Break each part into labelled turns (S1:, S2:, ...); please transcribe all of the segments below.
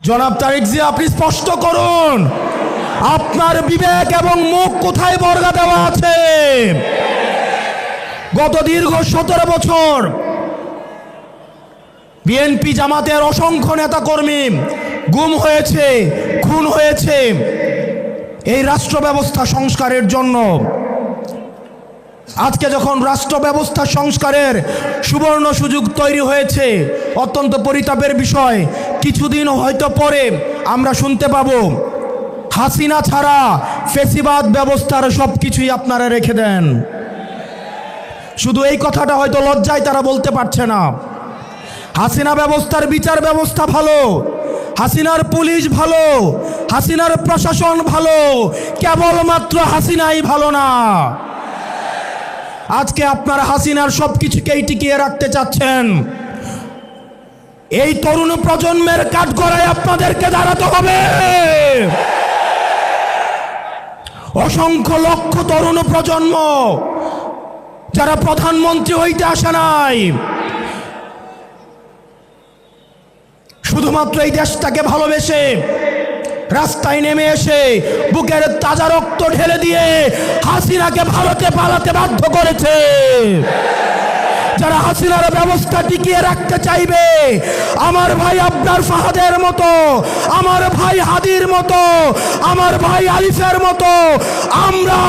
S1: জনাব তারেক জিয়া, আপনি স্পষ্ট করুন আপনার বিবেক এবং মুখ কোথায় বর্গা দেওয়া আছে? গত দীর্ঘ 17 বছর বিএনপি জামাতের অসংখ্য নেতাকর্মী গুম হয়েছে, খুন হয়েছে এই রাষ্ট্র ব্যবস্থা সংস্কারের জন্য। আজকে যখন রাষ্ট্র ব্যবস্থা সংস্কারের সুবর্ণ সুযোগ তৈরি হয়েছে, অত্যন্ত পরিতাপের বিষয়, কিছুদিন হয়তো পরে আমরা শুনতে পাবো হাসিনা ছাড়া ফেসিবাদ ব্যবস্থার সব কিছুই আপনারা রেখে দেন। শুধু এই কথাটা হয়তো লজ্জায় তারা বলতে পারছে না। হাসিনা ব্যবস্থার বিচার ব্যবস্থা ভালো, হাসিনার পুলিশ ভালো, হাসিনার প্রশাসন ভালো, কেবলমাত্র হাসিনাই ভালো না। আজকে আপনারা হাসিনার সব কিছুকেই টিকিয়ে রাখতে চাচ্ছেন। এই তরুণ প্রজন্মের কাঠগড়ায় আপনাদেরকে দাঁড়াতে হবে। অসংখ্য লক্ষ তরুণ প্রজন্ম যারা প্রধানমন্ত্রী হইতে আসে নাই, শুধুমাত্র এই দেশটাকে ভালোবেসে রাস্তায় নেমে এসে বুকের তাজা রক্ত ঢেলে দিয়ে হাসিনাকে ভারতে পালাতে বাধ্য করেছে। যারা হাসিনার ব্যবস্থা টিকিয়ে রাখতে চাইবে, আমার ভাই আবরার ফাহাদের মতো, আমার ভাই হাদির মতো, আমার ভাই আলিফের মতো আমরা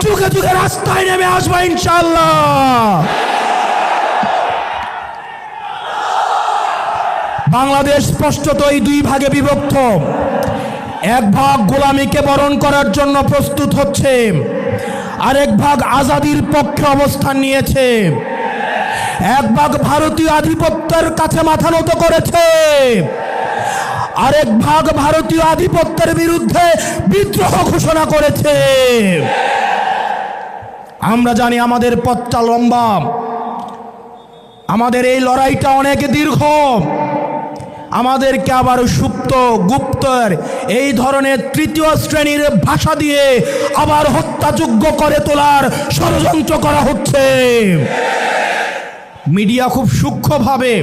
S1: যুগে যুগে রাস্তায় নেমে আসবো ইনশাআল্লাহ। বাংলাদেশ স্পষ্টত এই দুই ভাগে বিভক্ত। এক ভাগ গোলামীকে বরণ করার জন্য প্রস্তুত হচ্ছে, আরেক ভাগ আজাদির পক্ষে অবস্থান নিয়েছে। এক ভাগ ভারতীয় আধিপত্যের কাছে মাথা নত করেছে, আরেক ভাগ ভারতীয় আধিপত্যের বিরুদ্ধে বিদ্রোহ ঘোষণা করেছে। আমরা জানি আমাদের পথটা লম্বা, আমাদের এই লড়াইটা অনেক দীর্ঘ। আমাদেরকে আবার সুপ্ত গুপ্তর এই ধরনের তৃতীয় শ্রেণীর ভাষা দিয়ে আবার হত্যাযোগ্য করে তোলার ষড়যন্ত্র করা হচ্ছে। মিডিয়া খুব সূক্ষ্মভাবে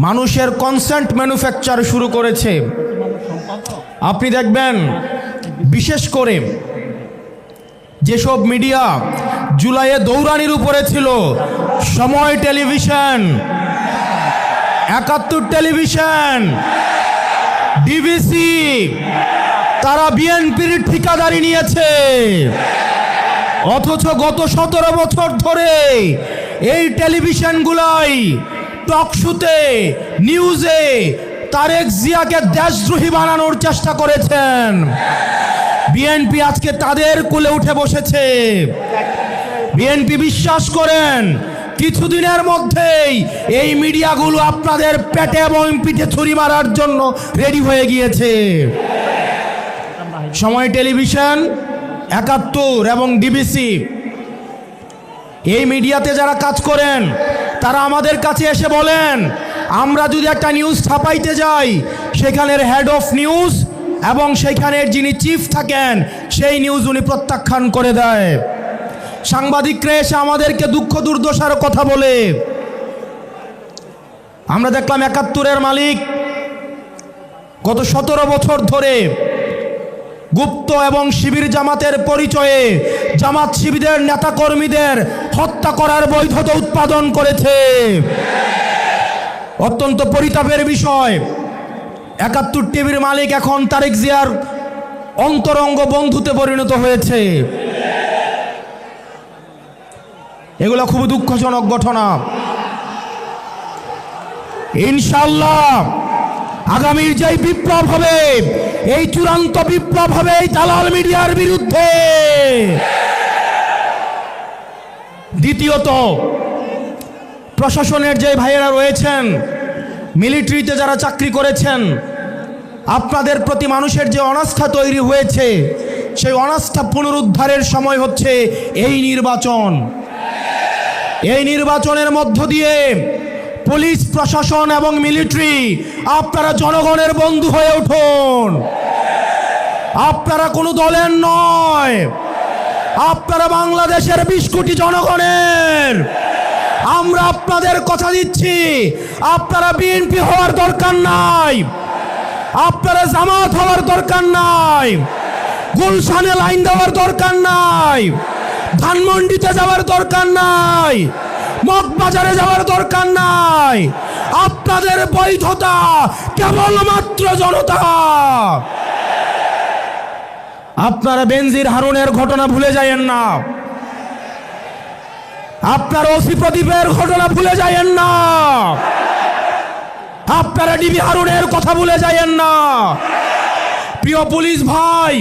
S1: মানুষের কনসেন্ট ম্যানুফ্যাকচার শুরু করেছে। আপনি দেখবেন বিশেষ করে যেসব মিডিয়া জুলাইয়ে দৌড়ানির উপরে ছিল, সময় টেলিভিশন, 71 টেলিভিশন, ডিবিসি, তারা বিএনপির ঠিকাদারি নিয়েছে। অথচ গত 17 বছর ধরে এই টেলিভিশনগুলাই টকশোতে, নিউজে তারেক জিয়াকে দেশদ্রোহী বানানোর চেষ্টা করেছেন। বিএনপি আজকে তাদের কোলে উঠে বসেছে। বিএনপি বিশ্বাস করেন কিছুদিনের মধ্যেই এই মিডিয়াগুলো আপনাদের পেটে এবং পিঠে ছুরি মারার জন্য রেডি হয়ে গিয়েছে। সময় টেলিভিশন, 71 এবং ডিবিসি, এই মিডিয়াতে যারা কাজ করেন তারা আমাদের কাছে এসে বলেন, আমরা যদি একটা নিউজ ছাপাইতে যাই, সেখানের হেড অফ নিউজ এবং সেখানের যিনি চিফ থাকেন সেই নিউজ উনি প্রত্যাখ্যান করে দেয়। সাংবাদিকরা এসে আমাদেরকে দুঃখ দুর্দশার কথা বলে। আমরা দেখলাম 71-এর মালিক গত 17 বছর ধরে গুপ্ত এবং শিবির জামাতের পরিচয়ে জামাত শিবিরের নেতাকর্মীদের হত্যা করার বৈধতা উৎপাদন করেছে। অত্যন্ত পরিতাপের বিষয়, 71 টিভির মালিক এখন তারেক জিয়ার অন্তরঙ্গ বন্ধুতে পরিণত হয়েছে। এগুলো খুব দুঃখজনক ঘটনা। ইনশাআল্লাহ আগামীর যে বিপ্লব হবে, এই চূড়ান্ত বিপ্লব হবে এই দালাল মিডিয়ার বিরুদ্ধে। দ্বিতীয়ত, প্রশাসনের যে ভাইয়েরা রয়েছেন, মিলিটারিতে যারা চাকরি করেছেন, আপনাদের প্রতি মানুষের যে অনাস্থা তৈরি হয়েছে, সেই অনাস্থা পুনরুদ্ধারের সময় হচ্ছে এই নির্বাচন। এই নির্বাচনের মধ্য দিয়ে পুলিশ প্রশাসন এবং মিলিটারি আপনারা জনগণের বন্ধু হয়ে উঠুন। আপনারা কোনো দলের নয়, আপনারা বাংলাদেশের 20 কোটি জনগণের। আমরা আপনাদের কথা দিচ্ছি, আপনারা বিএনপি হওয়ার দরকার নাই, আপনারা জামাত হওয়ার দরকার নাই, গুলশানে লাইন দেওয়ার দরকার নাই, ধানমন্ডিতে যাওয়ার দরকার নাই, মগবাজারে যাওয়ার দরকার নাই। আপনাদের বৈধতা কেবলমাত্র জনতা। আপনারা বেনজির হারুনের ঘটনা ভুলে যায়েন না, আপনারা ওসি প্রদীপের ঘটনা ভুলে যায়েন না, আপনারা ডিবি হারুনের কথা ভুলে যায়েন না। প্রিয় পুলিশ ভাই,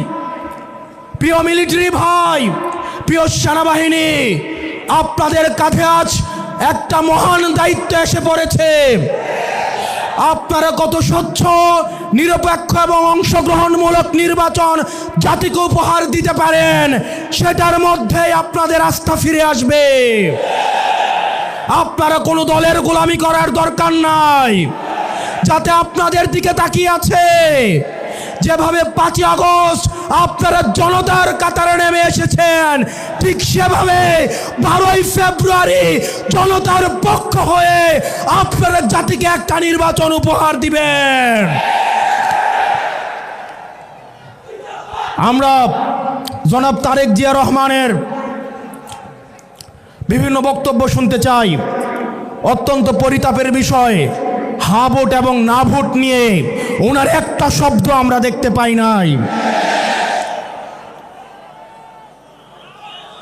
S1: প্রিয় মিলিটারি ভাই, প্রিয় সেনাবাহিনী, আপনাদের কাঁধে আজ একটা মহান দায়িত্ব এসে পড়েছে। আপনারা কত স্বচ্ছ, নিরপেক্ষ এবং অংশগ্রহণমূলক নির্বাচন জাতিকে উপহার দিতে পারেন, সেটার মধ্যেই আপনাদের আস্থা ফিরে আসবে। আপনারা কোনো দলের গোলামি করার দরকার নাই। যাতে আপনাদের দিকে তাকিয়ে আছে, যেভাবে 5ই আগস্ট আপনারা জনতার কাতারে নেমে এসেছেন, ঠিক সেভাবে 12ই ফেব্রুয়ারি জনতার পক্ষ হয়ে আপনারা জাতিকে একটা নির্বাচন উপহার দিবেন। আমরা জনাব তারেক জিয়া রহমানের বিভিন্ন বক্তব্য শুনতে চাই। অত্যন্ত পরিতাপের বিষয়, হা ভোট এবং না ভোট নিয়ে ওনার একটা শব্দ আমরা দেখতে পাই নাই।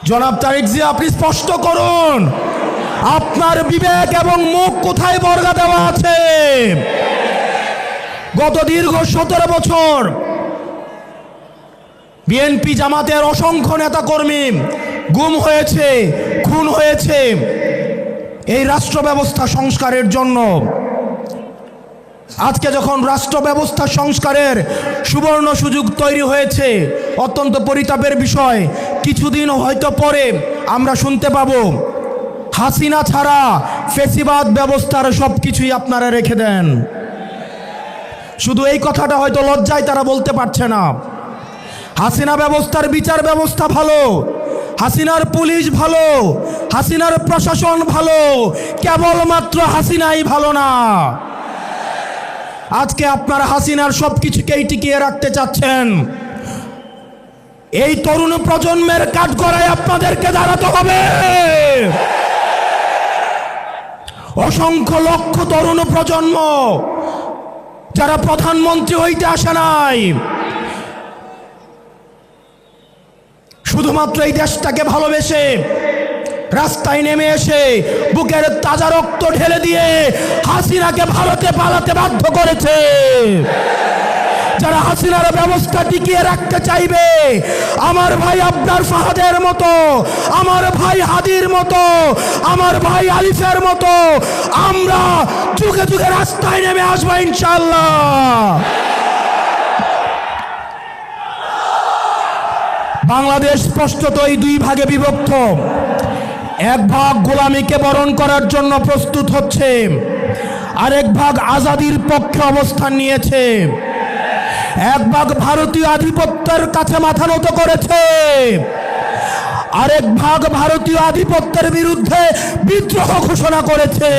S1: জনাব তারেক জিয়া, আপনি স্পষ্ট করুন আপনার বিবেক এবং মুখ কোথায় বর্গা দেওয়া আছে। গত দীর্ঘ 17 বছর বিএনপি জামাতের অসংখ্য নেতাকর্মী গুম হয়েছে, খুন হয়েছে এই রাষ্ট্র ব্যবস্থা সংস্কারের জন্য। আজকে যখন রাষ্ট্র ব্যবস্থা সংস্কারের সুবর্ণ সুযোগ তৈরি হয়েছে, অত্যন্ত পরিতাপের বিষয়, কিছুদিন হয়তো পরে আমরা শুনতে পাবো হাসিনা ছাড়া ফেসিবাদ ব্যবস্থার সব কিছুই আপনারা রেখে দেন। শুধু এই কথাটা হয়তো লজ্জায় তারা বলতে পারছে না। হাসিনা ব্যবস্থার বিচার ব্যবস্থা ভালো, হাসিনার পুলিশ ভালো, হাসিনার প্রশাসন ভালো, কেবলমাত্র হাসিনাই ভালো না। আজকে আপনারা হাসিনার সব কিছুকেই টিকিয়ে রাখতে চাচ্ছেন। এই তরুণ প্রজন্মের কাঠগড়ায় আপনাদেরকে দাঁড়াতে হবে। অসংখ্য লক্ষ তরুণ প্রজন্ম যারা প্রধানমন্ত্রী হইতে আসে নাই, শুধুমাত্র এই দেশটাকে ভালোবেসে রাস্তায় নেমে এসে বুকের তাজা রক্ত ঢেলে দিয়ে হাসিনাকে ভারতে পালাতে বাধ্য করেছে। যারা হাসিনার ব্যবস্থা টিকিয়ে রাখতে চাইবে, আমার ভাই আবরার ফাহাদের মতো, আমার ভাই হাদির মতো, আমার ভাই আলিফের মতো আমরা যুগে যুগে রাস্তায় নেমে আসবো ইনশাআল্লাহ। বাংলাদেশ স্পষ্টতই দুই ভাগে বিভক্ত। এক ভাগ গোলামীকে বরণ করার জন্য প্রস্তুত হচ্ছে, আরেক ভাগ আজাদির পক্ষে অবস্থান নিয়েছে। এক ভাগ ভারতীয় আধিপত্যের কাছে মাথা নত করেছে, আরেক ভাগ ভারতীয় আধিপত্যের বিরুদ্ধে বিদ্রোহ ঘোষণা করেছে।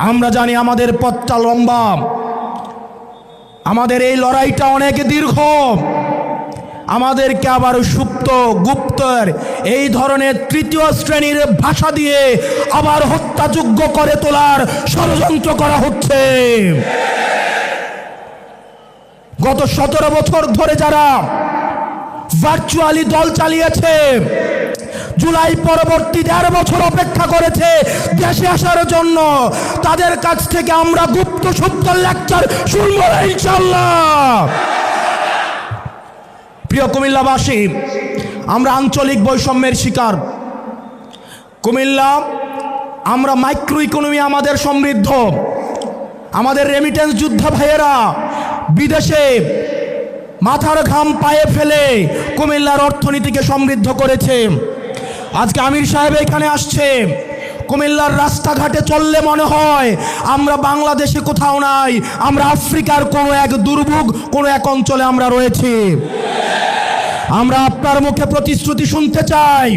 S1: আমরা জানি আমাদের পথটা লম্বা, আমাদের এই লড়াইটা অনেক দীর্ঘ। আমাদেরকে আবার সুপ্ত গুপ্তর এই ধরনের তৃতীয় শ্রেণীর ভাষা দিয়ে আবার হত্যাযোগ্য করে তোলার ষড়যন্ত্র করা হচ্ছে। গত 17 বছর ধরে যারা ভার্চুয়ালি দল চালিয়েছে, জুলাই পরবর্তী 1.5 বছর অপেক্ষা করেছে দেশে আসার জন্য, তাদের কাছ থেকে আমরা গুপ্ত সুপ্ত লেকচার শুনবো ইনশাআল্লাহ। প্রিয় কুমিল্লাবাসী, আমরা আঞ্চলিক বৈষম্যের শিকার। কুমিল্লা, আমরা মাইক্রো ইকোনমি আমাদের সমৃদ্ধ। আমাদের রেমিটেন্স যোদ্ধা ভাইয়েরা বিদেশে মাথার ঘাম পায়ে ফেলে কুমিল্লার অর্থনীতিকে সমৃদ্ধ করেছে। আজকে আমির সাহেব এখানে আসছে, কুমিল্লার রাস্তাঘাটে চললে মনে হয় আমরা বাংলাদেশে কোথাও নাই, আমরা আফ্রিকার কোনো এক দুর্ভোগ কোনো এক অঞ্চলে আমরা রয়েছি। আমরা আপনার মুখে প্রতিশ্রুতি শুনতে চাই,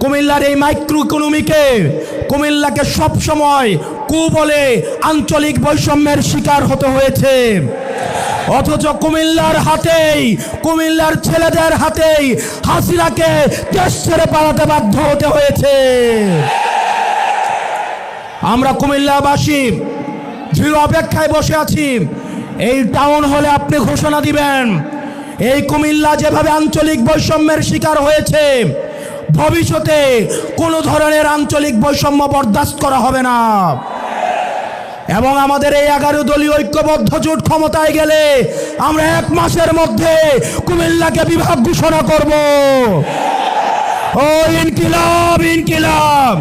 S1: কুমিল্লার এই মাইক্রো ইকোনমিকে কুমিল্লাকে সবসময় বলে আঞ্চলিক বৈষম্যের শিকার হতে হয়েছে। অথচ কুমিল্লার হাতেই, কুমিল্লার ছেলেদের হাতেই হাসিনাকে দেশ ছেড়ে পালাতে বাধ্য হতে হয়েছে। আমরা কুমিল্লাবাসী দৃঢ় অপেক্ষায় বসে আছি। এই টাউন হলে আপনি ঘোষণা দিবেন এই কুমিল্লা যেভাবে আঞ্চলিক বৈষম্যের শিকার হয়েছে, ভবিষ্যতে কোনো ধরনের আঞ্চলিক বৈষম্য বরদাস্ত করা হবে না। এবং আমাদের এই 11 দলীয় ঐক্যবদ্ধ জোট ক্ষমতায় গেলে আমরা 1 মাসের মধ্যে কুমিল্লাকে বিভাগ ঘোষণা করব। ও ইনকিলাব ইনকিলাব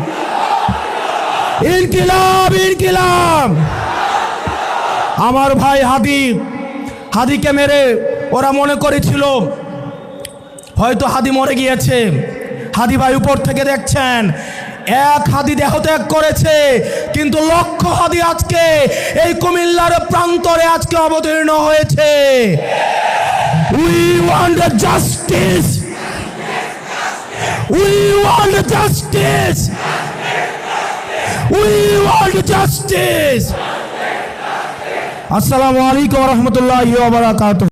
S1: ইনকিলাব ইনকিলাব। আমার ভাই হাদিকে মেরে ওরা মনে করেছিল হয়তো হাদি মরে গিয়েছে। হাদি ভাই উপর থেকে দেখছেন 1 হাদি দেহত্যাগ করেছে, কিন্তু লক্ষ হাদি আজকে এই কুমিল্লার প্রান্তরে আজকে অবতীর্ণ হয়েছে। We want justice. We want justice. We want justice. আসসালামু আলাইকুম ওয়া রাহমাতুল্লাহি ওয়া বারাকাতুহু।